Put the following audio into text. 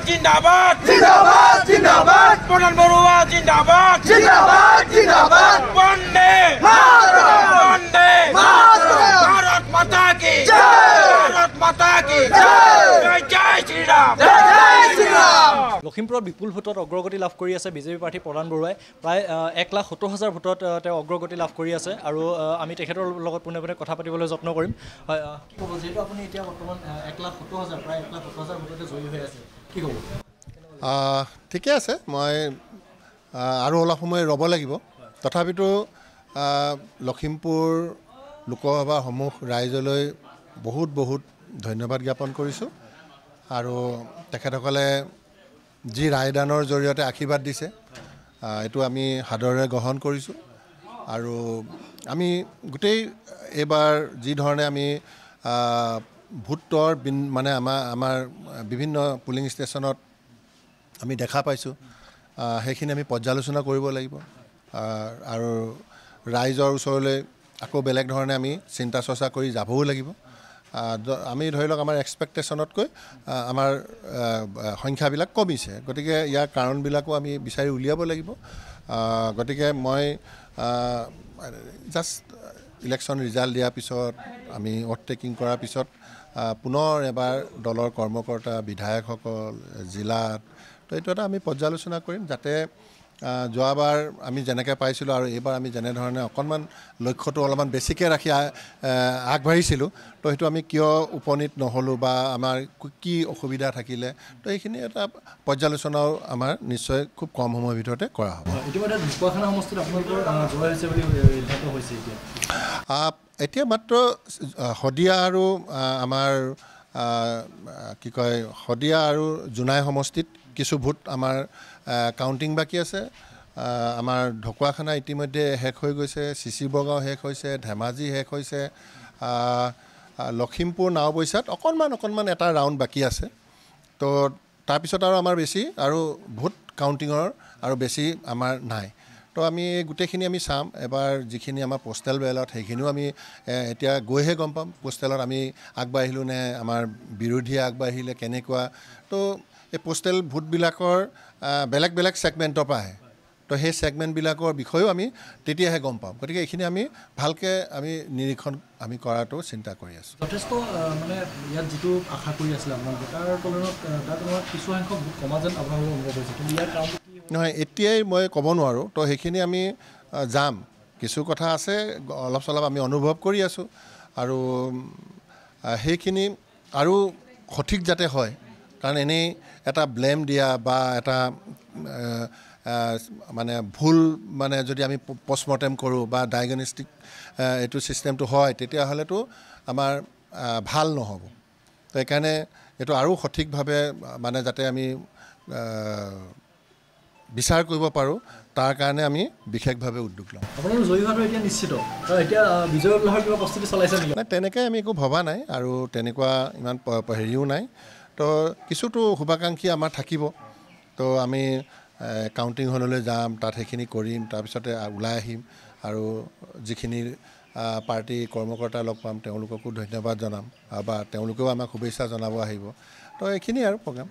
জিন্দাবাদ জিন্দাবাদ জিন্দাবাদ প্রধান বড়ুয়া জিন্দাবাদ জিন্দাবাদ জিন্দাবাদ বন্দে মাতরম বন্দে মাতরম ভারত মাতা কি জয় ভারত মাতা কি জয় জয় শ্রীরাম জয় শ্রীরাম লখিমপুৰত বিপুল ভোটত অগ্ৰগতি লাভ কৰি আছে বিজেপি প্ৰাৰ্থী প্ৰধান বৰুৱাই প্ৰায় 1,70,000 ভোটত তেওঁ অগ্ৰগতি লাভ কৰি আছে আৰু আমি তেখেতৰ লগত পোনে পোনে কথা পাতিবলৈ যত্ন কৰিম হয় কি ক'ব যিহেতু আপুনি এতিয়া বৰ্তমান 1,70,000 প্ৰায় 1,70,000 ভোটতে জয়ী হৈ আছে কি ক'ব ঠিকে আছে মই আৰু অলপ সময় ৰ'ব লাগিব তথাপিতো লখিমপুৰ লোকসভাৰ সমূহ ৰাইজলৈ বহুত বহুত ধন্যবাদ জ্ঞাপন কৰিছোঁ আৰু তেখেতসকলে যি ৰায়দানৰ জৰিয়তে আশীৰ্বাদ দিছে এইটো আমি সাদৰেৰে গ্ৰহণ কৰিছোঁ আৰু আমি গোটেই এইবাৰ যি ধৰণে আমি ভোটৰ মানে আমাৰ বিভিন্ন পুলিং ষ্টেচনত আমি দেখা পাইছোঁ সেইখিনি আমি পৰ্যালোচনা কৰিব লাগিব আৰু ৰাইজৰ ওচৰলৈ আকৌ বেলেগ ধৰণে আমি চিন্তা চৰ্চা কৰি যাবও লাগিব আমি ধৰি লওক আমাৰ এক্সপেক্টেশ্যনতকৈ আমাৰ সংখ্যাবিলাক কমিছে গতিকে ইয়াৰ কাৰণবিলাকো আমি বিচাৰি উলিয়াব লাগিব গতিকে মই জাষ্ট ইলেকশ্যন ৰিজাল্ট দিয়াৰ পিছত আমি অ'ট টেকিং কৰাৰ পিছত পুনৰ এবাৰ দলৰ কৰ্মকৰ্তা বিধায়কসকল জিলাত তো এইটো এটা আমি পৰ্যালোচনা কৰিম যাতে যোৱাবাৰ আমি যেনেকৈ পাইছিলোঁ আৰু এইবাৰ আমি যেনেধৰণে অকণমান লক্ষ্যটো অলপমান বেছিকৈ ৰাখি আগবাঢ়িছিলোঁ তো সেইটো আমি কিয় উপনীত নহ'লোঁ বা আমাৰ কি অসুবিধা থাকিলে তো এইখিনি এটা পৰ্যালোচনাও আমাৰ নিশ্চয় খুব কম সময়ৰ ভিতৰতে কৰা হ'ব ইতিমধ্যে ঢকুৱাখানা সমষ্টিত আপোনালোকৰ জয় হৈছে বুলি সিদ্ধান্ত হৈছে এতিয়া মাত্ৰ শদিয়া আৰু আমাৰ কি কয় শদিয়া আৰু জোনাই সমষ্টিত কিছু ভোট আমাৰ কাউণ্টিং বাকী আছে আমাৰ ঢকুৱাখানা ইতিমধ্যে শেষ হৈ গৈছে চিচি বগাঁও শেষ হৈছে ধেমাজি শেষ হৈছে লখিমপুৰ নাওবৈচাত অকণমান এটা ৰাউণ্ড বাকী আছে তো তাৰপিছত আৰু আমাৰ বেছি আৰু ভোট কাউণ্টিঙৰ আৰু বেছি আমাৰ নাই তো আমি গোটেইখিনি আমি চাম এবাৰ যিখিনি আমাৰ পোষ্টেল বেলট সেইখিনিও আমি এতিয়া গৈহে গম পাম পোষ্টেলত আমি আগবাঢ়িলোঁ নে আমাৰ বিৰোধীয়ে আগবাঢ়িলে কেনেকুৱা তো এই পোষ্টেল ভোটবিলাকৰ বেলেগ বেলেগ ছেগমেণ্টৰ পৰা আহে তো সেই ছেগমেণ্টবিলাকৰ বিষয়েও আমি তেতিয়াহে গম পাম গতিকে এইখিনি আমি ভালকৈ আমি নিৰীক্ষণ আমি কৰাটো চিন্তা কৰি আছোঁ যথেষ্ট মানে ইয়াত যিটো আশা কৰি আছিলে আপোনালোকে তাৰ তুলনাত কিছু সংখ্যক ভোট কমা যেন আপোনালোকৰ অনুভৱ হৈছে কিন্তু ইয়াৰ কাৰণটো কি নহয় এতিয়াই মই ক'ব নোৱাৰোঁ তো সেইখিনি আমি যাম কিছু কথা আছে অলপ চলপ আমি অনুভৱ কৰি আছোঁ আৰু সেইখিনি আৰু সঠিক যাতে হয় কাৰণ এনেই এটা ব্লেম দিয়া বা এটা মানে ভুল মানে যদি আমি পষ্টমৰ্টেম কৰোঁ বা ডায়েগনষ্টিক এইটো ছিষ্টেমটো হয় তেতিয়াহ'লেতো আমাৰ ভাল নহ'ব তো সেইকাৰণে এইটো আৰু সঠিকভাৱে মানে যাতে আমি বিচাৰ কৰিব পাৰোঁ তাৰ কাৰণে আমি বিশেষভাৱে উদ্যোগ ল'ম আপোনালোক জয়ী হোৱাটো এতিয়া নিশ্চিত এতিয়া বিজয় উল্লাহৰ কিবা প্ৰস্তুতি চলাইছে নেকি নাই তেনেকৈ আমি একো ভবা নাই আৰু তেনেকুৱা ইমান হেৰিও নাই তো কিছুতো শুভাকাংক্ষী আমাৰ থাকিব তো আমি কাউণ্টিং হললৈ যাম তাত সেইখিনি কৰিম তাৰপিছতে ওলাই আহিম আৰু যিখিনি পাৰ্টি কৰ্মকৰ্তা লগ পাম তেওঁলোককো ধন্যবাদ জনাম বা তেওঁলোকেও আমাক শুভেচ্ছা জনাব আহিব তো এইখিনি আৰু প্ৰগ্ৰাম